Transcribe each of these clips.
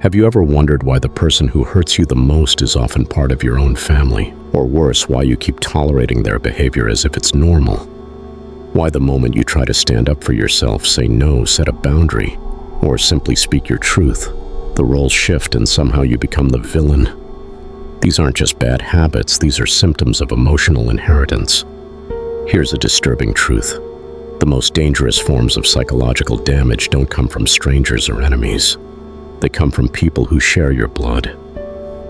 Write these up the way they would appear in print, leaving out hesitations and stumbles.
Have you ever wondered why the person who hurts you the most is often part of your own family? Or worse, why you keep tolerating their behavior as if it's normal? Why the moment you try to stand up for yourself, say no, set a boundary, or simply speak your truth, the roles shift and somehow you become the villain? These aren't just bad habits, these are symptoms of emotional inheritance. Here's a disturbing truth. The most dangerous forms of psychological damage don't come from strangers or enemies. They come from people who share your blood.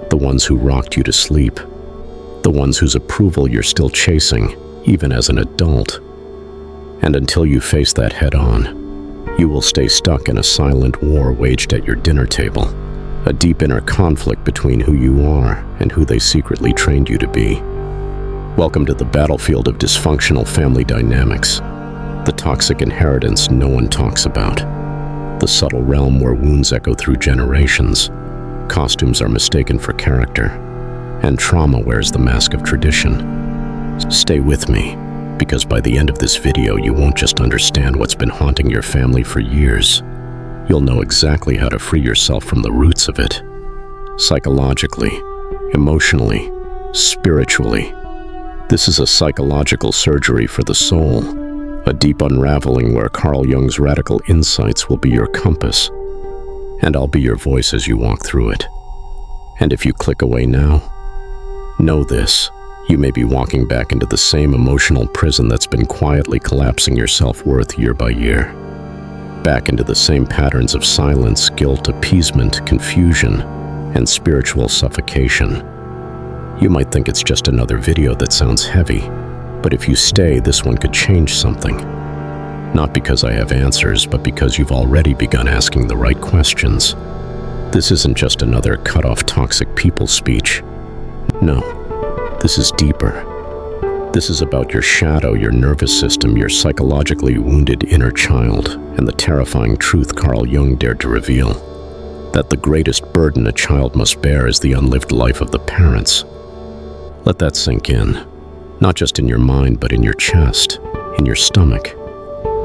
The ones who rocked you to sleep. The ones whose approval you're still chasing, even as an adult. And until you face that head-on, you will stay stuck in a silent war waged at your dinner table. A deep inner conflict between who you are and who they secretly trained you to be. Welcome to the battlefield of dysfunctional family dynamics. The toxic inheritance no one talks about. The subtle realm where wounds echo through generations. Costumes are mistaken for character. And trauma wears the mask of tradition. Stay with me, because by the end of this video you won't just understand what's been haunting your family for years. You'll know exactly how to free yourself from the roots of it. Psychologically, emotionally, spiritually. This is a psychological surgery for the soul. A deep unraveling where Carl Jung's radical insights will be your compass. And I'll be your voice as you walk through it. And if you click away now, know this. You may be walking back into the same emotional prison that's been quietly collapsing your self-worth year by year. Back into the same patterns of silence, guilt, appeasement, confusion, and spiritual suffocation. You might think it's just another video that sounds heavy, but if you stay, this one could change something. Not because I have answers, but because you've already begun asking the right questions. This isn't just another cut-off toxic people speech. No, this is deeper. This is about your shadow, your nervous system, your psychologically wounded inner child, and the terrifying truth Carl Jung dared to reveal, that the greatest burden a child must bear is the unlived life of the parents. Let that sink in, not just in your mind, but in your chest, in your stomach,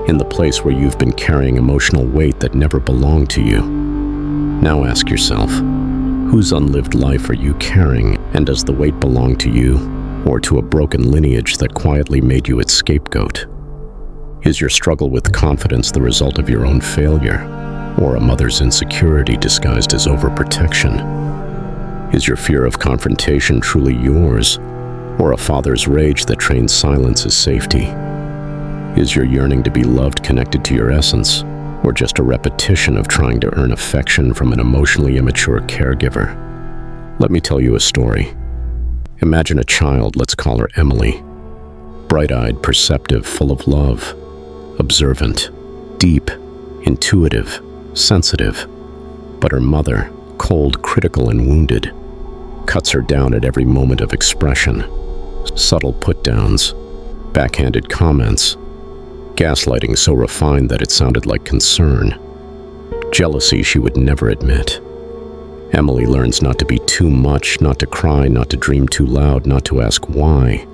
in the place where you've been carrying emotional weight that never belonged to you. Now ask yourself, whose unlived life are you carrying, and does the weight belong to you? Or to a broken lineage that quietly made you its scapegoat? Is your struggle with confidence the result of your own failure, or a mother's insecurity disguised as overprotection? Is your fear of confrontation truly yours, or a father's rage that trains silence as safety? Is your yearning to be loved connected to your essence, or just a repetition of trying to earn affection from an emotionally immature caregiver? Let me tell you a story. Imagine a child, let's call her Emily. Bright-eyed, perceptive, full of love, observant, deep, intuitive, sensitive. But her mother, cold, critical, and wounded, cuts her down at every moment of expression. Subtle put-downs, backhanded comments, gaslighting so refined that it sounded like concern, jealousy she would never admit. Emily learns not to be too much, not to cry, not to dream too loud, not to ask why.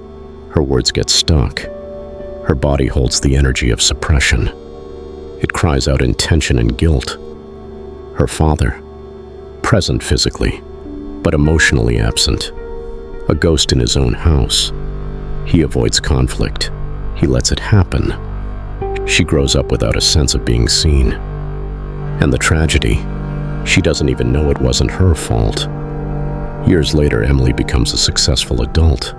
Her words get stuck. Her body holds the energy of suppression. It cries out in tension and guilt. Her father, present physically, but emotionally absent. A ghost in his own house. He avoids conflict. He lets it happen. She grows up without a sense of being seen. And the tragedy, she doesn't even know it wasn't her fault. Years later, Emily becomes a successful adult.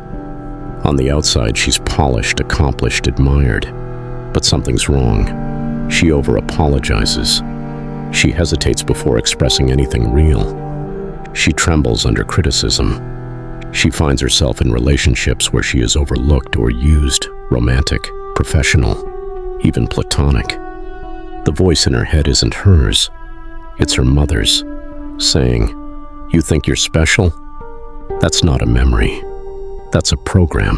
On the outside, she's polished, accomplished, admired. But something's wrong. She over-apologizes. She hesitates before expressing anything real. She trembles under criticism. She finds herself in relationships where she is overlooked or used, romantic, professional, even platonic. The voice in her head isn't hers. It's her mother's, saying, "You think you're special?" That's not a memory. That's a program.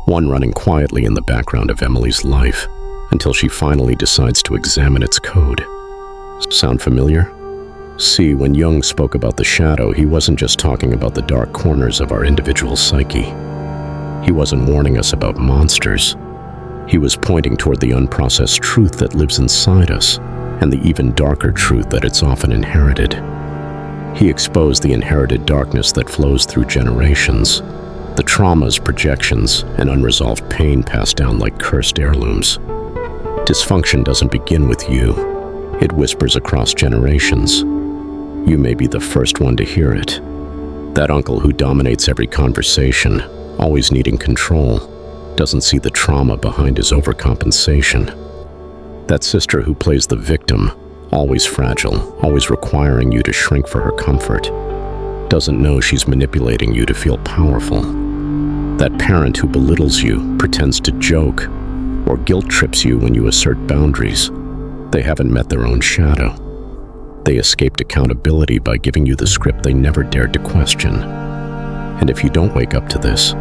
One running quietly in the background of Emily's life until she finally decides to examine its code. Sound familiar? See, when Jung spoke about the shadow, he wasn't just talking about the dark corners of our individual psyche. He wasn't warning us about monsters. He was pointing toward the unprocessed truth that lives inside us, and the even darker truth that it's often inherited. He exposed the inherited darkness that flows through generations, the traumas, projections, and unresolved pain passed down like cursed heirlooms. Dysfunction doesn't begin with you. It whispers across generations. You may be the first one to hear it. That uncle who dominates every conversation, always needing control, doesn't see the trauma behind his overcompensation. That sister who plays the victim, always fragile, always requiring you to shrink for her comfort, doesn't know she's manipulating you to feel powerful. That parent who belittles you, pretends to joke, or guilt trips you when you assert boundaries, they haven't met their own shadow. They escaped accountability by giving you the script they never dared to question. And if you don't wake up to this,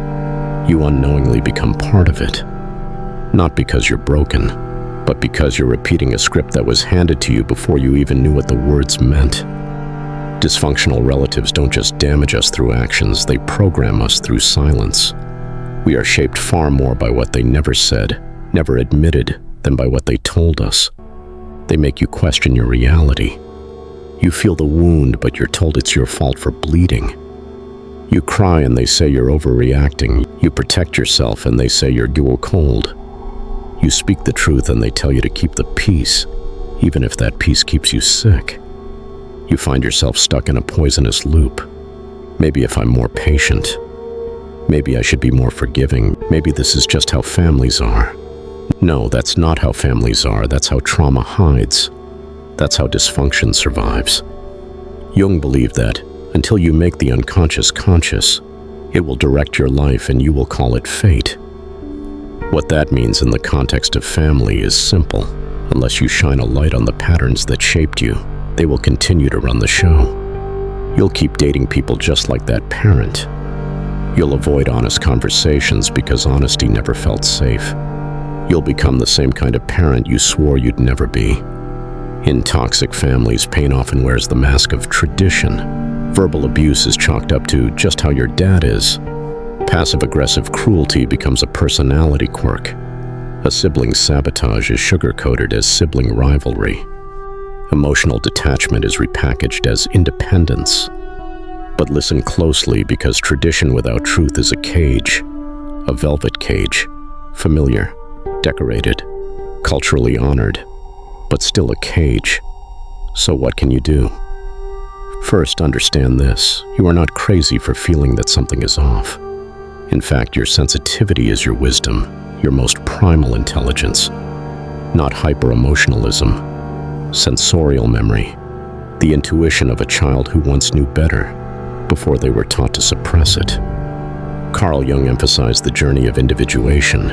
you unknowingly become part of it. Not because you're broken, but because you're repeating a script that was handed to you before you even knew what the words meant. Dysfunctional relatives don't just damage us through actions, they program us through silence. We are shaped far more by what they never said, never admitted, than by what they told us. They make you question your reality. You feel the wound, but you're told it's your fault for bleeding. You cry and they say you're overreacting. You protect yourself and they say you're cold. You speak the truth and they tell you to keep the peace, even if that peace keeps you sick. You find yourself stuck in a poisonous loop. Maybe if I'm more patient, maybe I should be more forgiving, maybe this is just how families are. No, that's not how families are, that's how trauma hides. That's how dysfunction survives. Jung believed that until you make the unconscious conscious, it will direct your life and you will call it fate. What that means in the context of family is simple. Unless you shine a light on the patterns that shaped you, they will continue to run the show. You'll keep dating people just like that parent. You'll avoid honest conversations because honesty never felt safe. You'll become the same kind of parent you swore you'd never be. In toxic families, pain often wears the mask of tradition. Verbal abuse is chalked up to just how your dad is. Passive-aggressive cruelty becomes a personality quirk. A sibling sabotage is sugar-coated as sibling rivalry. Emotional detachment is repackaged as independence. But listen closely, because tradition without truth is a cage. A velvet cage. Familiar, decorated, culturally honored, but still a cage. So what can you do? First, understand this. You are not crazy for feeling that something is off. In fact, your sensitivity is your wisdom, your most primal intelligence. Not hyper-emotionalism, sensorial memory, the intuition of a child who once knew better before they were taught to suppress it. Carl Jung emphasized the journey of individuation,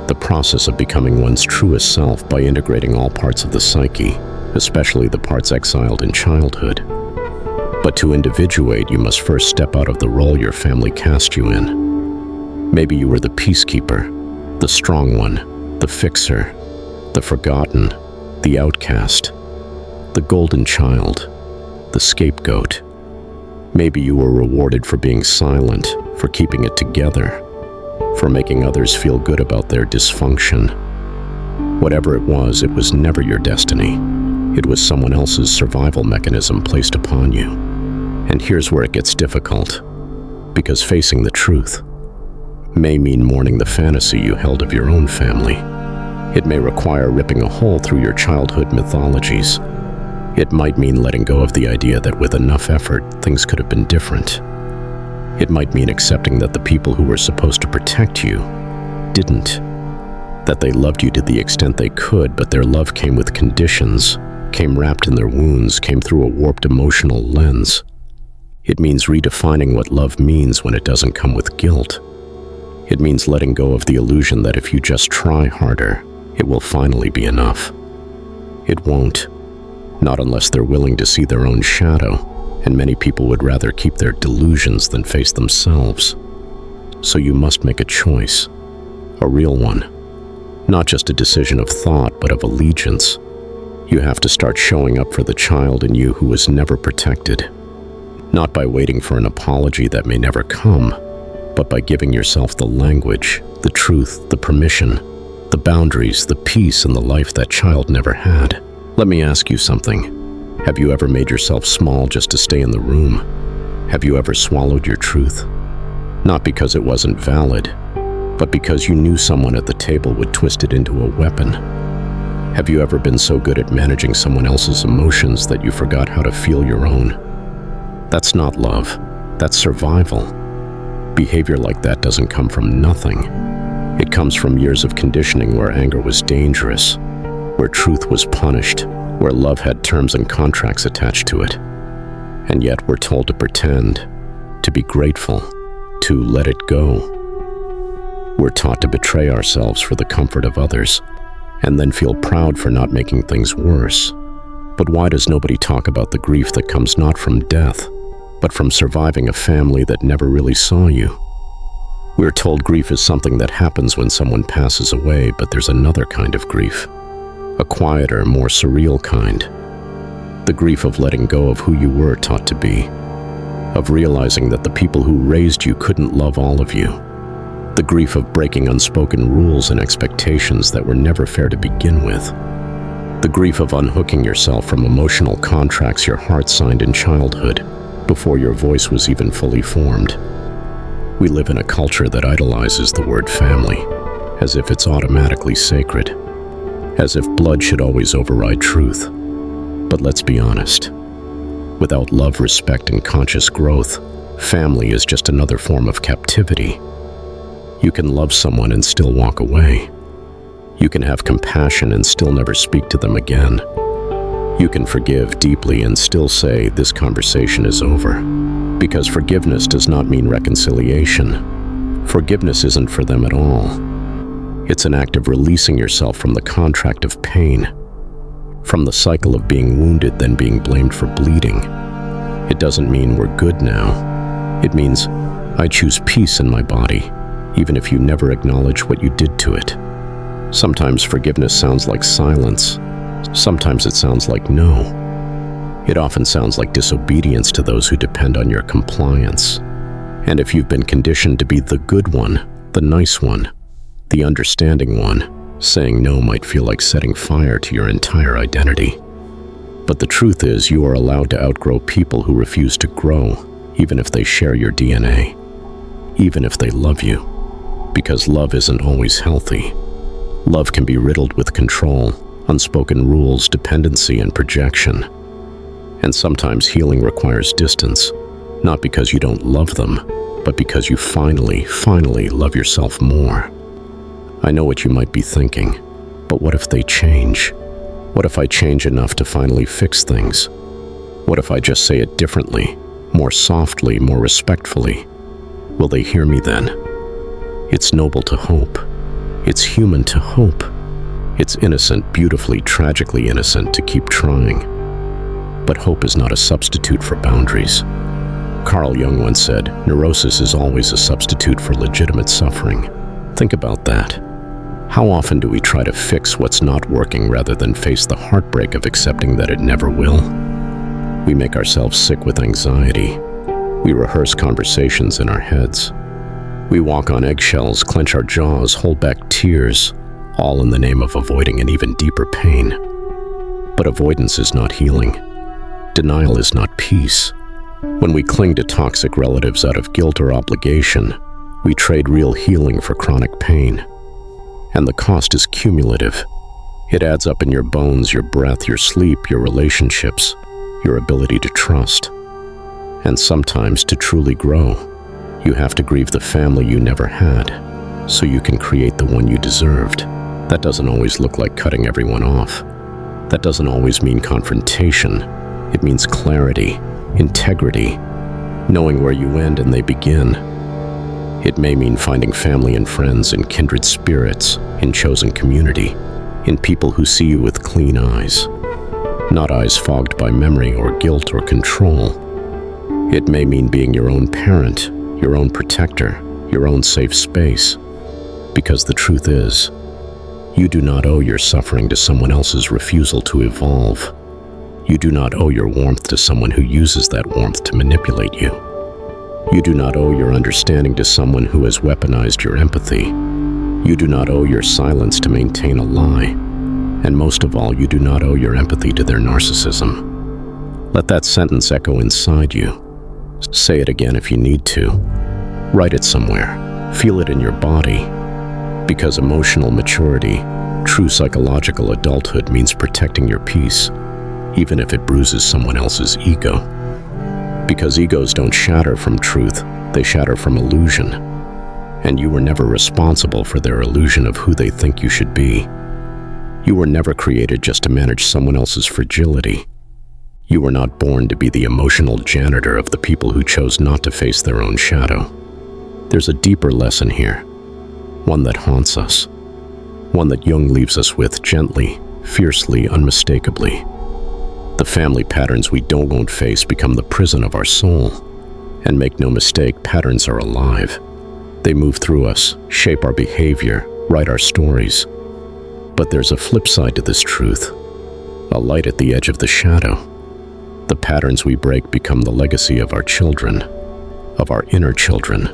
the process of becoming one's truest self by integrating all parts of the psyche, especially the parts exiled in childhood. But to individuate, you must first step out of the role your family cast you in. Maybe you were the peacekeeper, the strong one, the fixer, the forgotten, the outcast, the golden child, the scapegoat. Maybe you were rewarded for being silent, for keeping it together, for making others feel good about their dysfunction. Whatever it was never your destiny. It was someone else's survival mechanism placed upon you. And here's where it gets difficult, because facing the truth may mean mourning the fantasy you held of your own family. It may require ripping a hole through your childhood mythologies. It might mean letting go of the idea that with enough effort, things could have been different. It might mean accepting that the people who were supposed to protect you didn't. That they loved you to the extent they could, but their love came with conditions, came wrapped in their wounds, came through a warped emotional lens. It means redefining what love means when it doesn't come with guilt. It means letting go of the illusion that if you just try harder, it will finally be enough. It won't. Not unless they're willing to see their own shadow. And many people would rather keep their delusions than face themselves. So you must make a choice, a real one. Not just a decision of thought, but of allegiance. You have to start showing up for the child in you who was never protected. Not by waiting for an apology that may never come, but by giving yourself the language, the truth, the permission, the boundaries, the peace, and the life that child never had. Let me ask you something. Have you ever made yourself small just to stay in the room? Have you ever swallowed your truth? Not because it wasn't valid, but because you knew someone at the table would twist it into a weapon. Have you ever been so good at managing someone else's emotions that you forgot how to feel your own? That's not love, that's survival. Behavior like that doesn't come from nothing. It comes from years of conditioning where anger was dangerous, where truth was punished, where love had terms and contracts attached to it. And yet we're told to pretend, to be grateful, to let it go. We're taught to betray ourselves for the comfort of others, and then feel proud for not making things worse. But why does nobody talk about the grief that comes not from death, but from surviving a family that never really saw you? We're told grief is something that happens when someone passes away, but there's another kind of grief. A quieter, more surreal kind. The grief of letting go of who you were taught to be. Of realizing that the people who raised you couldn't love all of you. The grief of breaking unspoken rules and expectations that were never fair to begin with. The grief of unhooking yourself from emotional contracts your heart signed in childhood, before your voice was even fully formed. We live in a culture that idolizes the word family, as if it's automatically sacred, as if blood should always override truth. But let's be honest. Without love, respect, and conscious growth, family is just another form of captivity. You can love someone and still walk away. You can have compassion and still never speak to them again. You can forgive deeply and still say, "This conversation is over." Because forgiveness does not mean reconciliation. Forgiveness isn't for them at all. It's an act of releasing yourself from the contract of pain, from the cycle of being wounded then being blamed for bleeding. It doesn't mean we're good now. It means I choose peace in my body, even if you never acknowledge what you did to it. Sometimes forgiveness sounds like silence. Sometimes it sounds like no. It often sounds like disobedience to those who depend on your compliance. And if you've been conditioned to be the good one, the nice one, the understanding one, saying no might feel like setting fire to your entire identity. But the truth is, you are allowed to outgrow people who refuse to grow, even if they share your DNA, even if they love you. Because love isn't always healthy. Love can be riddled with control, unspoken rules, dependency, and projection. And sometimes healing requires distance, not because you don't love them, but because you finally love yourself more. I know what you might be thinking, but what if they change? What if I change enough to finally fix things? What if I just say it differently, more softly, more respectfully? Will they hear me then? It's noble to hope. It's human to hope. It's innocent, beautifully, tragically innocent to keep trying. But hope is not a substitute for boundaries. Carl Jung once said, "Neurosis is always a substitute for legitimate suffering." Think about that. How often do we try to fix what's not working rather than face the heartbreak of accepting that it never will? We make ourselves sick with anxiety. We rehearse conversations in our heads. We walk on eggshells, clench our jaws, hold back tears, all in the name of avoiding an even deeper pain. But avoidance is not healing. Denial is not peace. When we cling to toxic relatives out of guilt or obligation, we trade real healing for chronic pain. And the cost is cumulative. It adds up in your bones, your breath, your sleep, your relationships, your ability to trust. And sometimes, to truly grow, you have to grieve the family you never had, so you can create the one you deserved. That doesn't always look like cutting everyone off. That doesn't always mean confrontation. It means clarity, integrity, knowing where you end and they begin. It may mean finding family and friends in kindred spirits, in chosen community, in people who see you with clean eyes, not eyes fogged by memory or guilt or control. It may mean being your own parent, your own protector, your own safe space. Because the truth is, you do not owe your suffering to someone else's refusal to evolve. You do not owe your warmth to someone who uses that warmth to manipulate you. You do not owe your understanding to someone who has weaponized your empathy. You do not owe your silence to maintain a lie. And most of all, you do not owe your empathy to their narcissism. Let that sentence echo inside you. Say it again if you need to. Write it somewhere. Feel it in your body. Because emotional maturity, true psychological adulthood, means protecting your peace, even if it bruises someone else's ego. Because egos don't shatter from truth, they shatter from illusion. And you were never responsible for their illusion of who they think you should be. You were never created just to manage someone else's fragility. You were not born to be the emotional janitor of the people who chose not to face their own shadow. There's a deeper lesson here, one that haunts us, one that Jung leaves us with gently, fiercely, unmistakably. The family patterns we won't face become the prison of our soul. And make no mistake, patterns are alive. They move through us, shape our behavior, write our stories. But there's a flip side to this truth, a light at the edge of the shadow. The patterns we break become the legacy of our children, of our inner children,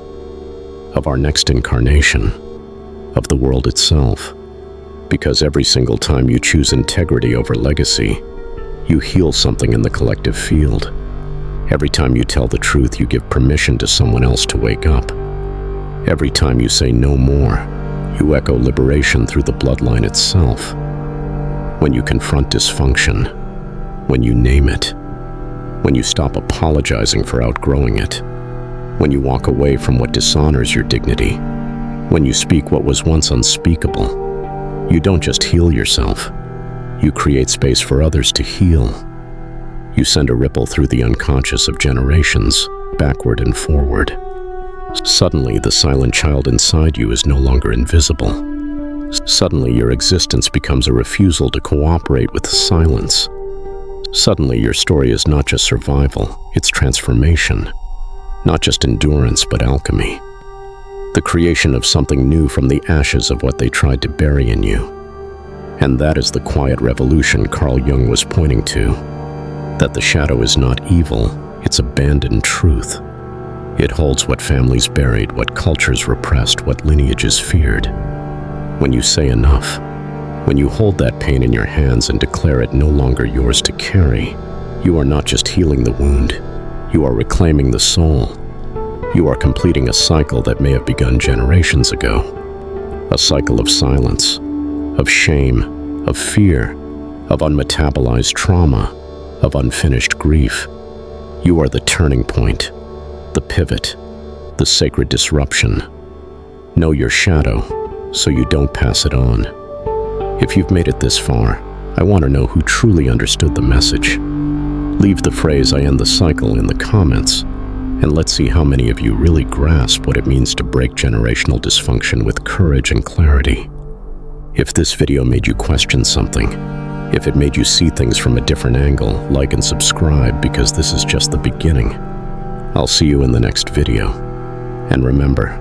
of our next incarnation, of the world itself. Because every single time you choose integrity over legacy, you heal something in the collective field. Every time you tell the truth, you give permission to someone else to wake up. Every time you say no more, you echo liberation through the bloodline itself. When you confront dysfunction, when you name it, when you stop apologizing for outgrowing it, when you walk away from what dishonors your dignity, when you speak what was once unspeakable, you don't just heal yourself, you create space for others to heal. You send a ripple through the unconscious of generations, backward and forward. Suddenly, the silent child inside you is no longer invisible. Suddenly, your existence becomes a refusal to cooperate with silence. Suddenly, your story is not just survival, it's transformation. Not just endurance, but alchemy. The creation of something new from the ashes of what they tried to bury in you. And that is the quiet revolution Carl Jung was pointing to. That the shadow is not evil, it's abandoned truth. It holds what families buried, what cultures repressed, what lineages feared. When you say enough, when you hold that pain in your hands and declare it no longer yours to carry, you are not just healing the wound, you are reclaiming the soul. You are completing a cycle that may have begun generations ago. A cycle of silence, of shame, of fear, of unmetabolized trauma, of unfinished grief. You are the turning point, the pivot, the sacred disruption. Know your shadow, so you don't pass it on. If you've made it this far, I want to know who truly understood the message. Leave the phrase "I end the cycle" in the comments, and let's see how many of you really grasp what it means to break generational dysfunction with courage and clarity. If this video made you question something, if it made you see things from a different angle, like and subscribe, because this is just the beginning. I'll see you in the next video. And remember,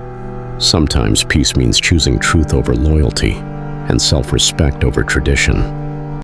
sometimes peace means choosing truth over loyalty and self-respect over tradition.